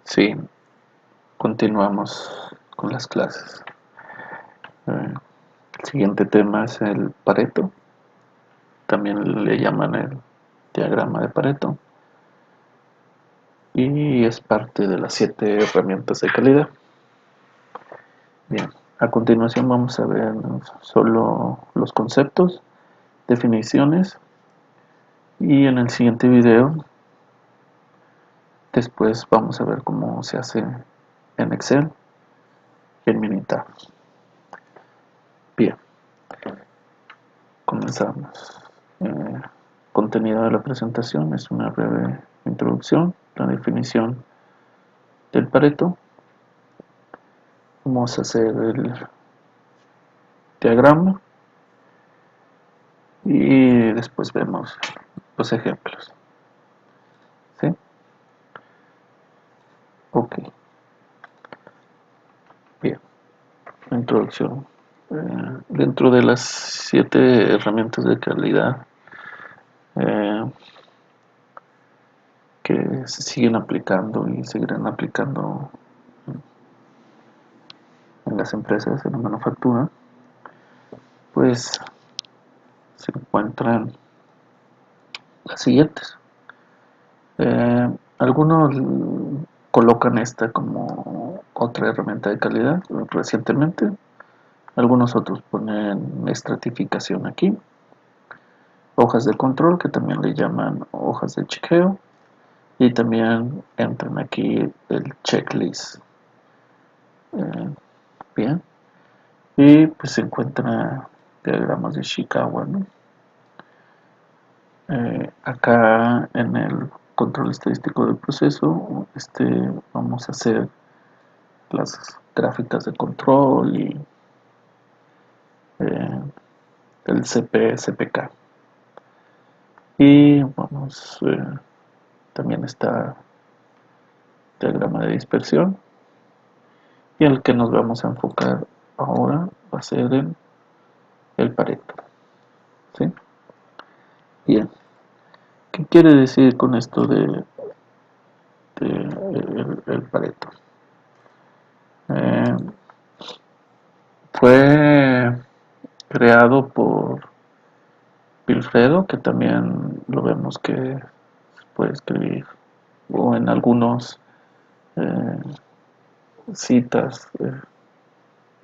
Sí, continuamos con las clases. El siguiente tema es el Pareto, también le llaman el diagrama de Pareto, y es parte de las 7 herramientas de calidad. Bien, a continuación vamos a ver solo los conceptos, definiciones, y en el siguiente video después vamos a ver cómo se hace en Excel y en Minitab. Bien, comenzamos. Contenido de la presentación es una breve introducción, la definición del Pareto. Vamos a hacer el diagrama y después vemos los ejemplos. ¿Sí? Ok, bien. Introducción. Dentro de las 7 herramientas de calidad eh, que se siguen aplicando y seguirán aplicando en las empresas, en la manufactura, pues se encuentran las siguientes. Algunos colocan esta como otra herramienta de calidad recientemente, algunos otros ponen estratificación aquí, hojas de control que también le llaman hojas de chequeo, y también entran aquí el checklist. Bien, y pues se encuentran diagramas de Ishikawa, ¿no? Acá en el control estadístico del proceso vamos a hacer las gráficas de control y eh, el CPK. Y vamos, también está diagrama de dispersión, y el que nos vamos a enfocar ahora va a ser en el Pareto. ¿Sí? Bien, ¿qué quiere decir con esto de el Pareto? Eh, Fue creado por Vilfredo, que también lo vemos que se puede escribir, o en algunos eh, citas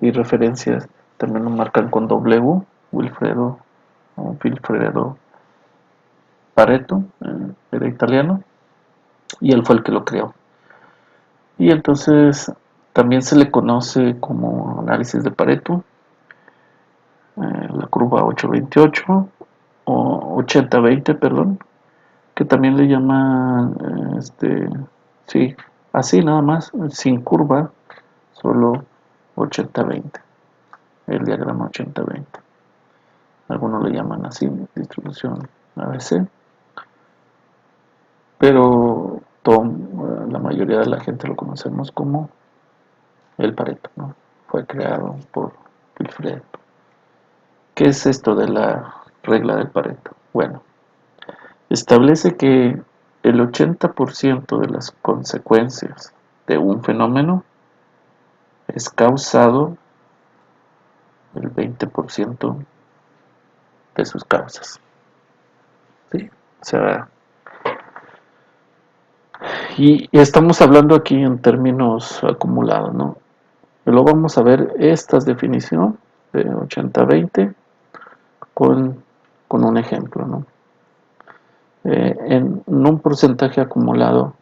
y referencias también lo marcan con W, Wilfredo o Vilfredo Pareto, era italiano, y él fue el que lo creó. Y entonces también se le conoce como análisis de Pareto, la curva 828 o 80-20, perdón, que también le llaman, sí, así nada más, sin curva, solo 80-20, el diagrama 80-20. Algunos le llaman así, distribución ABC, pero la mayoría de la gente lo conocemos como el Pareto, ¿no? Fue creado por Wilfredo. ¿Qué es esto de la regla del Pareto? Bueno, establece que el 80% de las consecuencias de un fenómeno es causado el 20% de sus causas. ¿Sí? O sea, y estamos hablando aquí en términos acumulados, ¿no? Luego vamos a ver esta definición de 80-20 con, con un ejemplo, ¿no? En un porcentaje acumulado,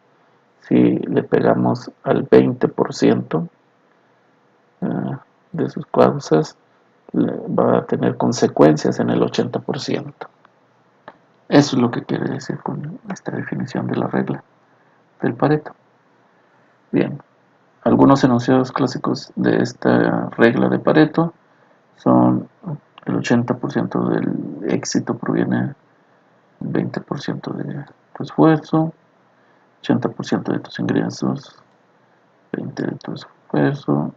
si le pegamos al 20% de sus causas, va a tener consecuencias en el 80%. Eso es lo que quiere decir con esta definición de la regla del Pareto. Bien, algunos enunciados clásicos de esta regla de Pareto son: el 80% del éxito proviene del 20% de tu esfuerzo, 80% de tus ingresos, 20% de tu esfuerzo,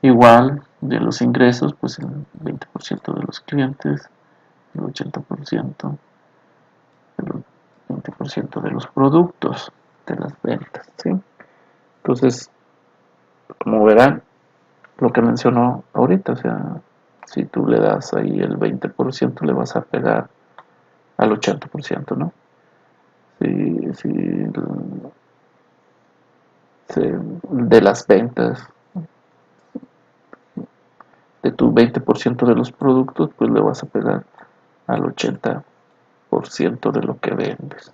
igual de los ingresos, pues el 20% de los clientes, el 80% de los 20% de los productos. de las ventas, ¿sí? Entonces, como verán, lo que mencionó ahorita, o sea, si tú le das ahí el 20%, le vas a pegar al 80%, ¿no? Si de las ventas de tu 20% de los productos, pues le vas a pegar al 80% de lo que vendes,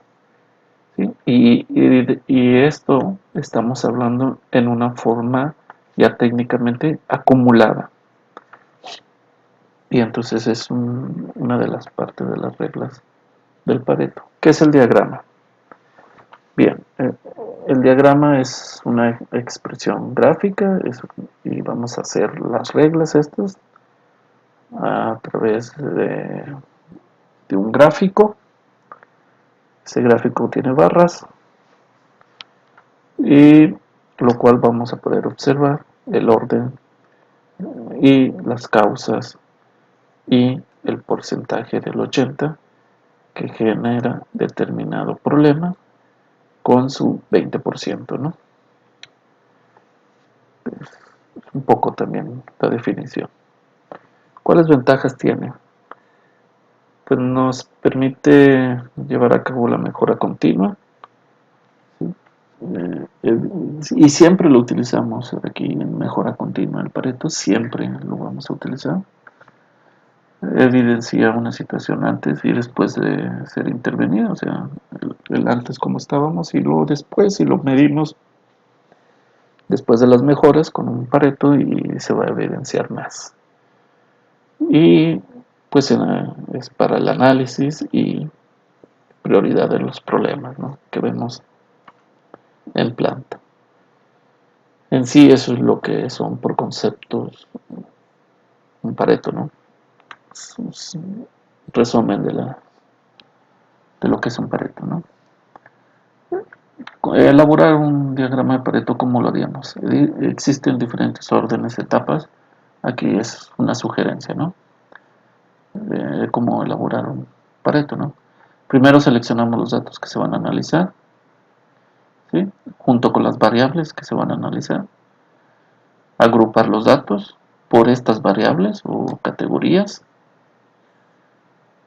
¿sí? Y esto estamos hablando en una forma ya técnicamente acumulada. Y entonces es una de las partes de las reglas del Pareto. ¿Qué es el diagrama? Bien, el diagrama es una expresión gráfica y vamos a hacer las reglas estas a través de un gráfico. Ese gráfico tiene barras y lo cual vamos a poder observar el orden y las causas y el porcentaje del 80 que genera determinado problema con su 20%, ¿no? Un poco también la definición. ¿Cuáles ventajas tiene? Pues nos permite llevar a cabo la mejora continua, ¿sí? Y siempre lo utilizamos aquí en mejora continua. El Pareto siempre lo vamos a utilizar. Evidencia una situación antes y después de ser intervenida, o sea, el antes como estábamos y luego después, y lo medimos después de las mejoras con un Pareto y se va a evidenciar más. Y pues es para el análisis y prioridad de los problemas, ¿no?, que vemos en planta. En sí eso es lo que son por conceptos un Pareto, ¿no? Es un resumen de lo que es un Pareto, ¿no? Elaborar un diagrama de Pareto, ¿cómo lo haríamos? Existen diferentes órdenes, etapas. Aquí es una sugerencia, ¿no?, de cómo elaborar un Pareto, ¿no? Primero seleccionamos los datos que se van a analizar, ¿sí?, junto con las variables que se van a analizar. Agrupar los datos por estas variables o categorías.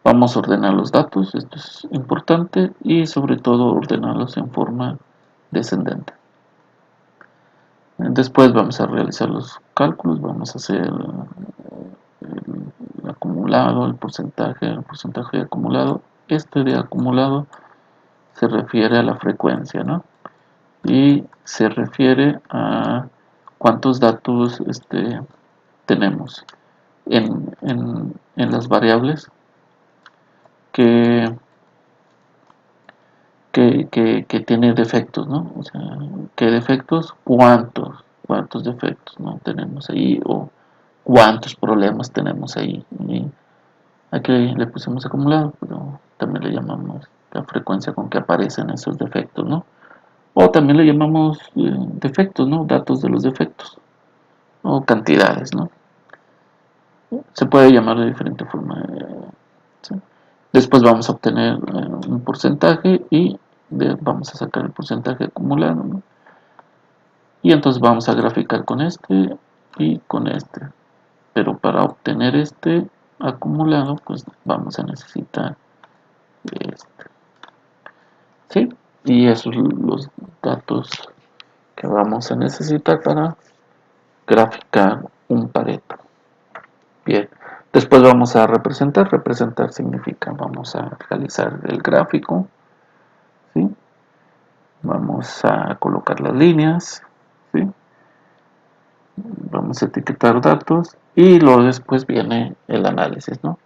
Vamos a ordenar los datos, esto es importante, y sobre todo ordenarlos en forma descendente. Después vamos a realizar los cálculos, vamos a hacer el acumulado, el porcentaje acumulado. Este de acumulado se refiere a la frecuencia, ¿no? Y se refiere a cuántos datos tenemos en las variables que tiene defectos, ¿no? O sea, ¿qué defectos? ¿Cuántos defectos no tenemos ahí? O ¿cuántos problemas tenemos ahí? Y aquí le pusimos acumulado, pero también le llamamos la frecuencia con que aparecen esos defectos, ¿no? O también le llamamos defectos, ¿no? Datos de los defectos, o cantidades, ¿no? Se puede llamar de diferente forma, ¿sí? Después vamos a obtener un porcentaje y vamos a sacar el porcentaje acumulado, ¿no? Y entonces vamos a graficar con este y con este. Pero para obtener este acumulado, pues vamos a necesitar este, ¿sí? Y esos son los datos que vamos a necesitar para graficar un Pareto. Bien, después vamos a representar. Representar significa vamos a realizar el gráfico, ¿sí? Vamos a colocar las líneas, ¿sí? Vamos a etiquetar datos y luego después viene el análisis, ¿no?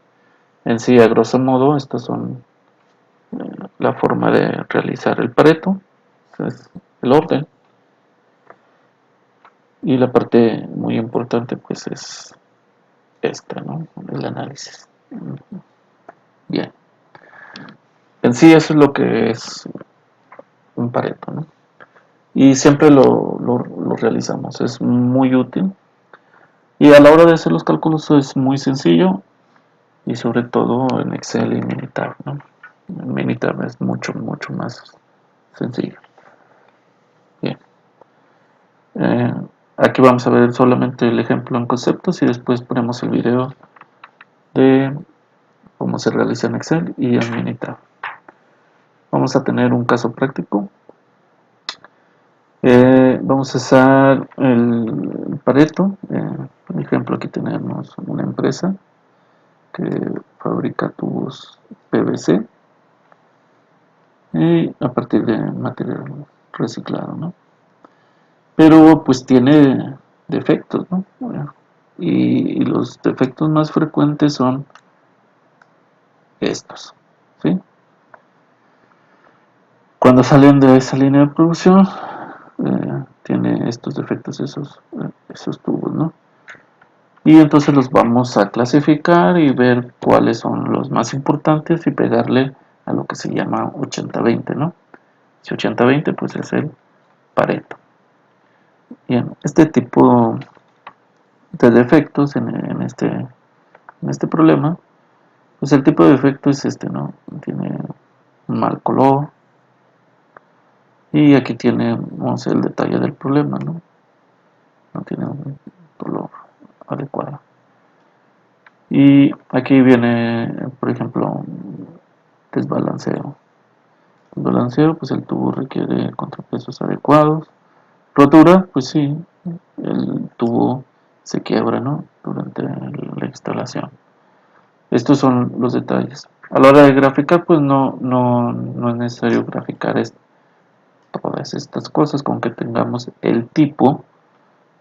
En sí, a grosso modo, estas son la forma de realizar el Pareto, es el orden. Y la parte muy importante pues es esta, ¿no?, el análisis. Bien, en sí eso es lo que es un Pareto, ¿no? Y siempre lo realizamos, es muy útil. Y a la hora de hacer los cálculos es muy sencillo, y sobre todo en Excel y Minitab, ¿no? En Minitab es mucho más sencillo. Eh, Aquí vamos a ver solamente el ejemplo en conceptos y después ponemos el video de cómo se realiza en Excel y en Minitab. Vamos a tener un caso práctico. Vamos a usar el Pareto. Por ejemplo, aquí tenemos una empresa que fabrica tubos PVC y a partir de material reciclado, ¿no? Pero pues tiene defectos, ¿no? Y los defectos más frecuentes son estos, ¿sí? Cuando salen de esa línea de producción, tiene estos defectos, esos tubos, ¿no? Y entonces los vamos a clasificar y ver cuáles son los más importantes y pegarle a lo que se llama 80-20, ¿no? Si 80-20, pues es el Pareto. Bien, este tipo de defectos en este problema, pues el tipo de defecto es este, ¿no? Tiene un mal color y aquí tenemos el detalle del problema, ¿no? No tiene un color adecuado. Y aquí viene, por ejemplo, desbalanceo. Desbalanceo, pues el tubo requiere contrapesos adecuados. Rotura, pues sí, el tubo se quiebra, ¿no? Durante la instalación. Estos son los detalles. A la hora de graficar, pues no es necesario graficar todas estas cosas, con que tengamos el tipo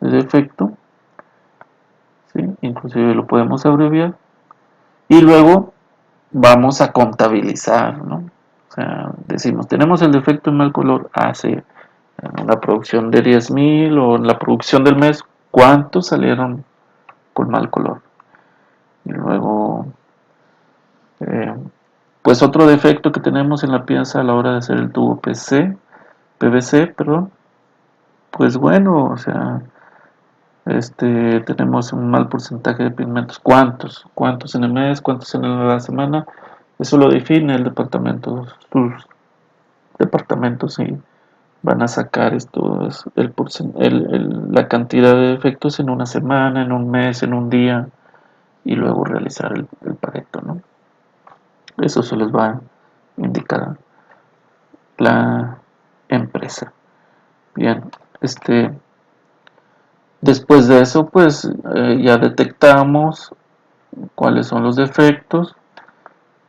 de defecto, ¿sí? Inclusive lo podemos abreviar. Y luego vamos a contabilizar, ¿no? O sea, decimos, tenemos el defecto en mal color hace en la producción de 10,000 o en la producción del mes, ¿cuántos salieron con mal color? Y luego, eh, pues otro defecto que tenemos en la pieza a la hora de hacer el tubo PVC, perdón, pues bueno, o sea, tenemos un mal porcentaje de pigmentos. ¿Cuántos en el mes? ¿Cuántos en la semana? Eso lo define el departamento, sus departamentos, y van a sacar la cantidad de defectos en una semana, en un mes, en un día, y luego realizar el Pareto, ¿no? Eso se les va a indicar la empresa. Bien, después de eso, pues ya detectamos cuáles son los defectos.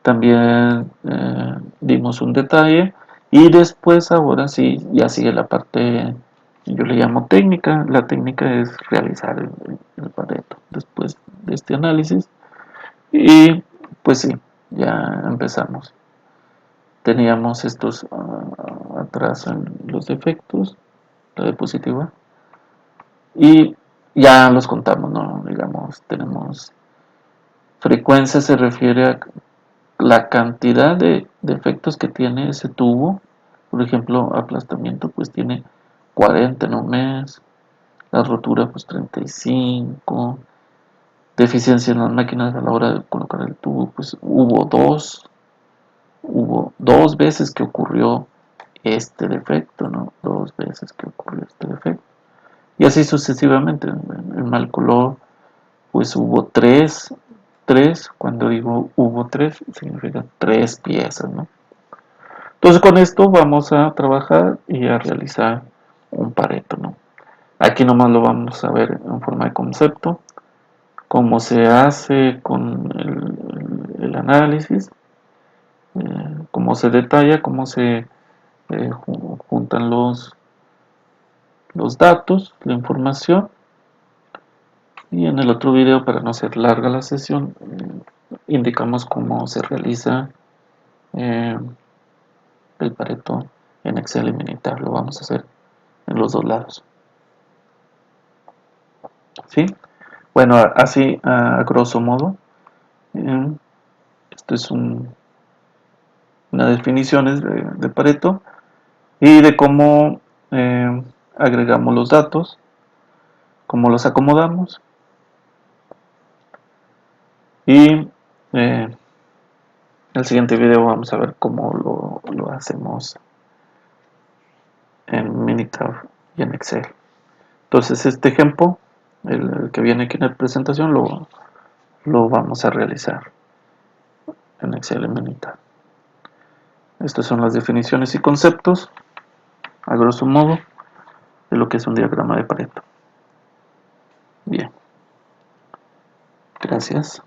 También dimos un detalle y después ahora sí ya sigue la parte, yo le llamo técnica. La técnica es realizar el Pareto después de este análisis y pues sí, ya empezamos. Teníamos estos atrás en los defectos, la diapositiva, y ya los contamos, ¿no? Digamos, tenemos frecuencia, se refiere a la cantidad de defectos que tiene ese tubo. Por ejemplo, aplastamiento pues tiene 40 en un mes, la rotura pues 35, deficiencia en las máquinas a la hora de colocar el tubo, pues hubo dos veces que ocurrió este defecto, ¿no? Dos veces que ocurrió este defecto. Y así sucesivamente. El mal color, pues hubo tres. Cuando digo hubo tres, significa tres piezas, ¿no? Entonces con esto vamos a trabajar y a realizar un Pareto, ¿no? Aquí nomás lo vamos a ver en forma de concepto, cómo se hace con el análisis, cómo se detalla, cómo se juntan los datos, la información. Y en el otro video, para no ser larga la sesión, indicamos cómo se realiza eh, el Pareto en Excel y Minitab. Lo vamos a hacer en los dos lados, ¿sí? Bueno, así a grosso modo, eh, esto es una definición de Pareto y de cómo agregamos los datos, cómo los acomodamos y en el siguiente video vamos a ver cómo lo hacemos en Minitab y en Excel. Entonces este ejemplo, el que viene aquí en la presentación, lo vamos a realizar en Excel en Minitab. Estas son las definiciones y conceptos, a grosso modo, de lo que es un diagrama de Pareto. Bien, gracias.